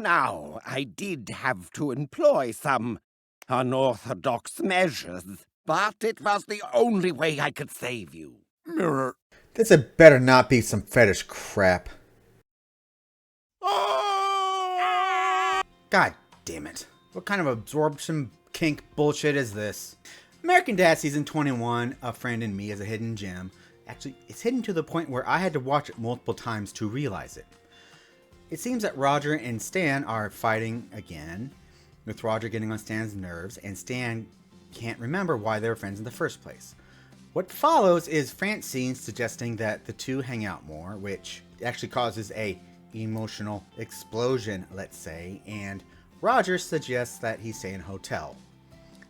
Now, I did have to employ some unorthodox measures, but it was the only way I could save you. Mirror. This had better not be some fetish crap. God damn it. What kind of absorption kink bullshit is this? American Dad Season 21, A Friend and Me is a hidden gem. Actually, it's hidden to the point where I had to watch it multiple times to realize it. It seems that Roger and Stan are fighting again, with Roger getting on Stan's nerves, and Stan can't remember why they were friends in the first place. What follows is Francine suggesting that the two hang out more, which actually causes a emotional explosion, let's say, and Roger suggests that he stay in a hotel.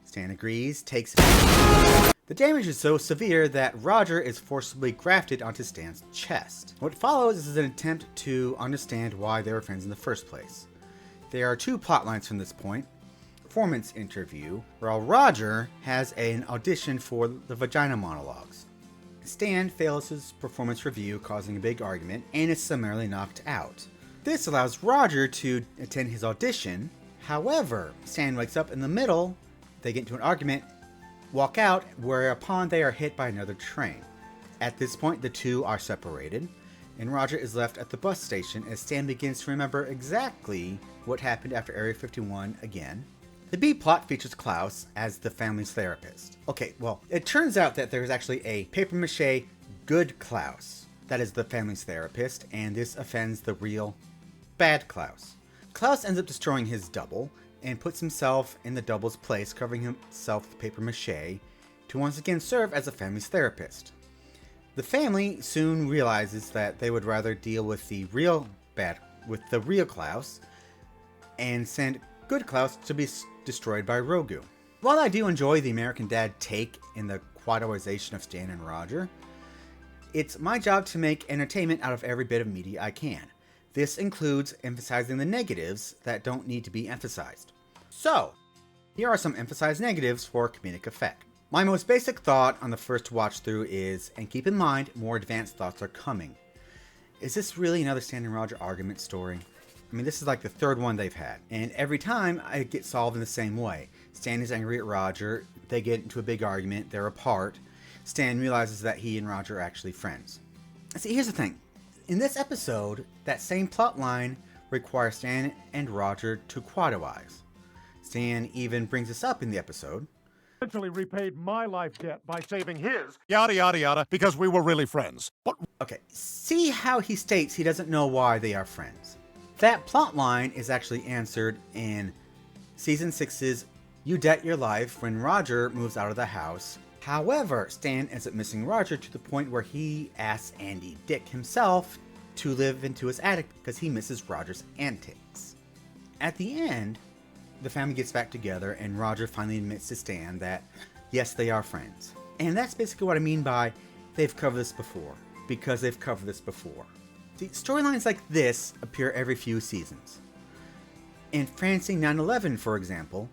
Stan agrees, takes it. The damage is so severe that Roger is forcibly grafted onto Stan's chest. What follows is an attempt to understand why they were friends in the first place. There are two plotlines from this point. Performance interview, while Roger has an audition for the vagina monologues. Stan fails his performance review, causing a big argument, and is summarily knocked out. This allows Roger to attend his audition. However, Stan wakes up in the middle, they get into an argument, walk out, whereupon they are hit by another train. At this point, the two are separated, and Roger is left at the bus station as Stan begins to remember exactly what happened after Area 51 again. The B-plot features Klaus as the family's therapist. Okay, well, it turns out that there's actually a papier-mâché good Klaus that is the family's therapist, and this offends the real bad Klaus. Klaus ends up destroying his double, and puts himself in the double's place, covering himself with papier-mâché to once again serve as a family's therapist. The family soon realizes that they would rather deal with the real Klaus, and send good Klaus to be destroyed by Rogu. While I do enjoy the American Dad take in the quadoization of Stan and Roger, it's my job to make entertainment out of every bit of media I can. This includes emphasizing the negatives that don't need to be emphasized. So, here are some emphasized negatives for comedic effect. My most basic thought on the first watch through is, and keep in mind, more advanced thoughts are coming. Is this really another Stan and Roger argument story? I mean, this is like the third one they've had, and every time I get solved in the same way. Stan is angry at Roger, they get into a big argument, they're apart. Stan realizes that he and Roger are actually friends. See, here's the thing. In this episode, that same plot line requires Stan and Roger to quadoize. Stan even brings this up in the episode. Eventually repaid my life debt by saving his. Yada, yada, yada, because we were really friends. But Okay, see how he states he doesn't know why they are friends. That plot line is actually answered in Season 6's You Debt Your Life when Roger moves out of the house. However, Stan ends up missing Roger to the point where he asks Andy Dick himself to live into his attic because he misses Roger's antics. At the end, the family gets back together and Roger finally admits to Stan that, yes, they are friends. And that's basically what I mean by they've covered this before, because they've covered this before. See, storylines like this appear every few seasons. In Francine 9/11, for example,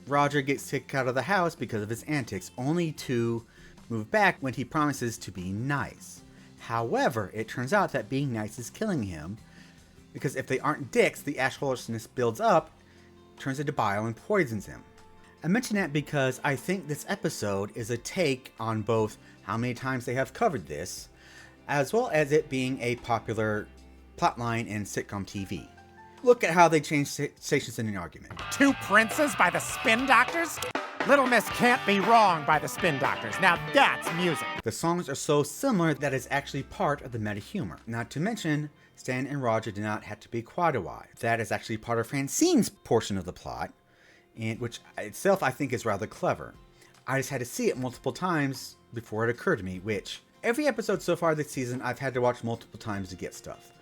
Roger gets kicked out of the house because of his antics, only to move back when he promises to be nice. However, it turns out that being nice is killing him, because if they aren't dicks, the ash holishness builds up, turns into bile, and poisons him. I mention that because I think this episode is a take on both how many times they have covered this, as well as it being a popular plotline in sitcom TV. Look at how they changed stations in an argument. Two Princes by the Spin Doctors? Little Miss Can't Be Wrong by the Spin Doctors. Now that's music. The songs are so similar that it's actually part of the meta humor. Not to mention, Stan and Roger do not have to be quadoized. That is actually part of Francine's portion of the plot, and which itself I think is rather clever. I just had to see it multiple times before it occurred to me, which every episode so far this season I've had to watch multiple times to get stuff.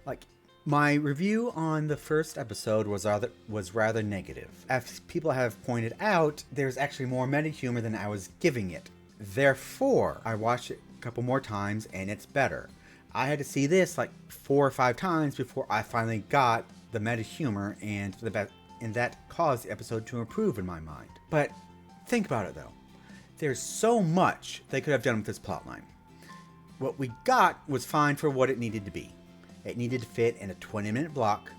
Like, my review on the first episode was rather negative. As people have pointed out, there's actually more meta humor than I was giving it. Therefore, I watched it a couple more times and it's better. I had to see this like 4 or 5 times before I finally got the meta humor, and that caused the episode to improve in my mind. But think about it though. There's so much they could have done with this plotline. What we got was fine for what it needed to be. It needed to fit in a 20-minute block.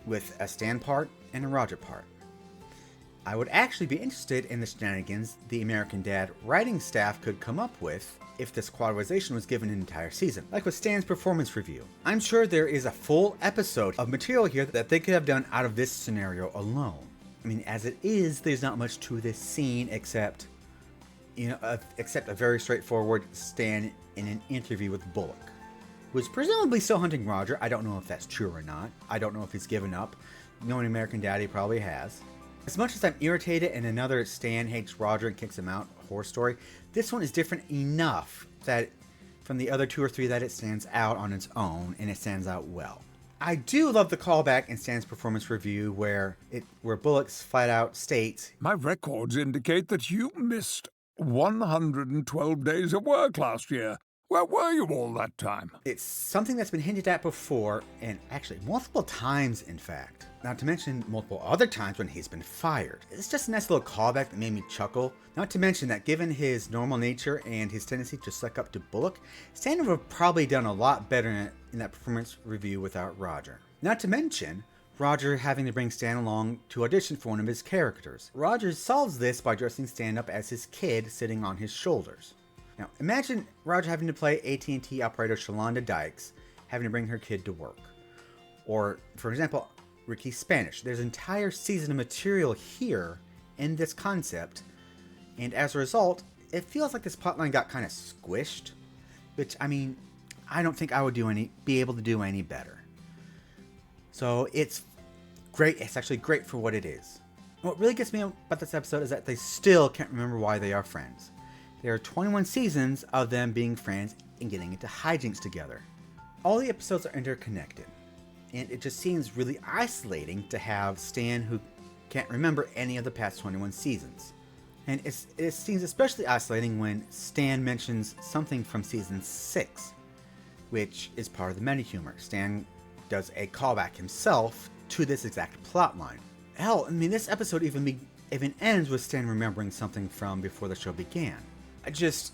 with a Stan part and a Roger part. I would actually be interested in the shenanigans the American Dad writing staff could come up with if this quadrization was given an entire season, like with Stan's performance review. I'm sure there is a full episode of material here that they could have done out of this scenario alone. I mean, as it is, there's not much to this scene except a very straightforward Stan in an interview with Bullock, who's presumably still hunting Roger. I don't know if that's true or not. I don't know if he's given up. Knowing American Dad, he probably has. As much as I'm irritated in another Stan hates Roger and kicks him out horror story, this one is different enough that from the other 2 or 3 that it stands out on its own, and it stands out well. I do love the callback in Stan's performance review where Bullock's flat out states, "My records indicate that you missed 112 days of work last year. Where were you all that time?" It's something that's been hinted at before, and actually multiple times, in fact. Not to mention multiple other times when he's been fired. It's just a nice little callback that made me chuckle. Not to mention that given his normal nature and his tendency to suck up to Bullock, Stan would have probably done a lot better in that performance review without Roger. Not to mention Roger having to bring Stan along to audition for one of his characters. Roger solves this by dressing Stan up as his kid sitting on his shoulders. Now, imagine Roger having to play AT&T operator Shalonda Dykes, having to bring her kid to work. Or, for example, Ricky Spanish. There's an entire season of material here in this concept, and as a result, it feels like this plotline got kind of squished, which, I mean, I don't think I would be able to do any better. So it's great. It's actually great for what it is. What really gets me about this episode is that they still can't remember why they are friends. There are 21 seasons of them being friends and getting into hijinks together. All the episodes are interconnected, and it just seems really isolating to have Stan who can't remember any of the past 21 seasons. And it seems especially isolating when Stan mentions something from season 6, which is part of the meta-humor. Stan does a callback himself to this exact plotline. Hell, I mean, this episode even ends with Stan remembering something from before the show began. I just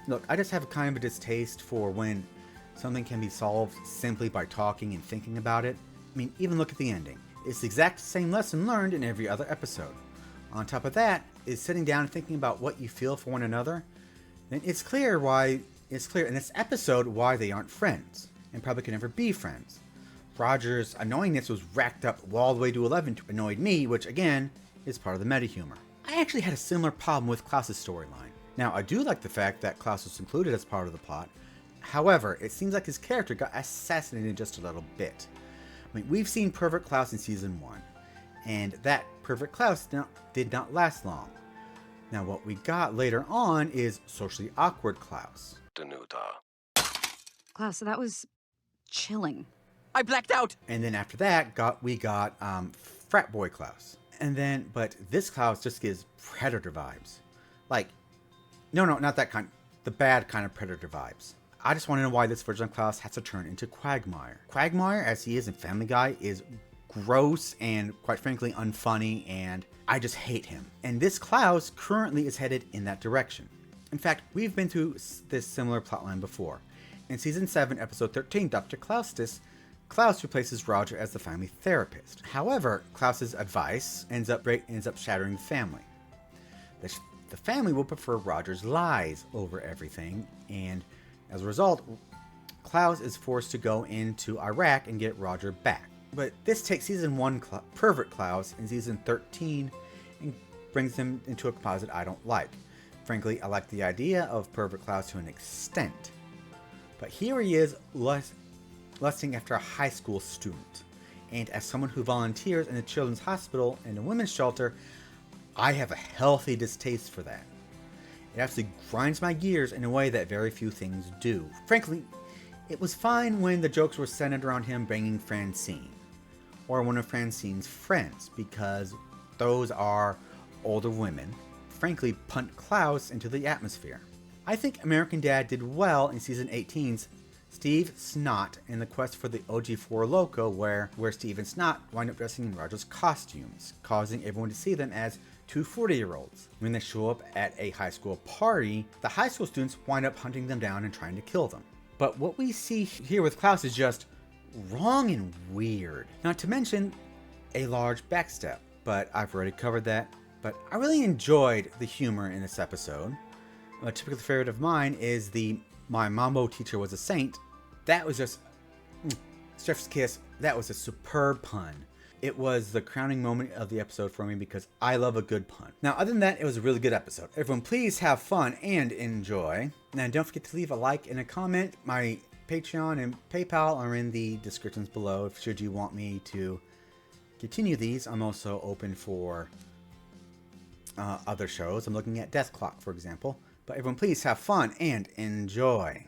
have kind of a distaste for when something can be solved simply by talking and thinking about it. I mean, even look at the ending. It's the exact same lesson learned in every other episode. On top of that is sitting down and thinking about what you feel for one another. Then it's clear in this episode why they aren't friends, and probably can never be friends. Roger's annoyingness was racked up all the way to 11 to annoyed me, which again is part of the meta-humor. I actually had a similar problem with Klaus's storyline. Now, I do like the fact that Klaus was included as part of the plot. However, it seems like his character got assassinated just a little bit. I mean, we've seen Pervert Klaus in season 1, and that Pervert Klaus did not last long. Now, what we got later on is socially awkward Klaus. Klaus, that was chilling. I blacked out! And then after that, we got frat boy Klaus. But this Klaus just gives Predator vibes. Like, no, not that kind. The bad kind of Predator vibes. I just want to know why this version of Klaus has to turn into Quagmire. Quagmire, as he is in Family Guy, is gross and, quite frankly, unfunny, and I just hate him. And this Klaus currently is headed in that direction. In fact, we've been through this similar plotline before. In Season 7, Episode 13, Dr. Klaustus, Klaus replaces Roger as the family therapist. However, Klaus's advice ends up shattering the family. The family will prefer Roger's lies over everything, and as a result, Klaus is forced to go into Iraq and get Roger back. But this takes Season 1 Pervert Klaus in Season 13 and brings him into a composite I don't like. Frankly, I like the idea of Pervert Klaus to an extent. But here he is lusting after a high school student. And as someone who volunteers in a children's hospital and a women's shelter, I have a healthy distaste for that. It absolutely grinds my gears in a way that very few things do. Frankly, it was fine when the jokes were centered around him banging Francine, or one of Francine's friends, because those are older women. Frankly, punt Klaus into the atmosphere. I think American Dad did well in Season 18's Steve Snot in the quest for the OG4 Loco, where Steve and Snot wind up dressing in Roger's costumes, causing everyone to see them as two 40-year-olds. When they show up at a high school party, the high school students wind up hunting them down and trying to kill them. But what we see here with Klaus is just wrong and weird. Not to mention a large backstep, but I've already covered that. But I really enjoyed the humor in this episode. A typical favorite of mine is my Mambo teacher was a saint. That was just Chef's Kiss. That was a superb pun. It was the crowning moment of the episode for me because I love a good pun. Now, other than that, it was a really good episode. Everyone, please have fun and enjoy. Now, don't forget to leave a like and a comment. My Patreon and PayPal are in the descriptions below. Should you want me to continue these, I'm also open for other shows. I'm looking at Death Clock, for example. But everyone, please have fun and enjoy.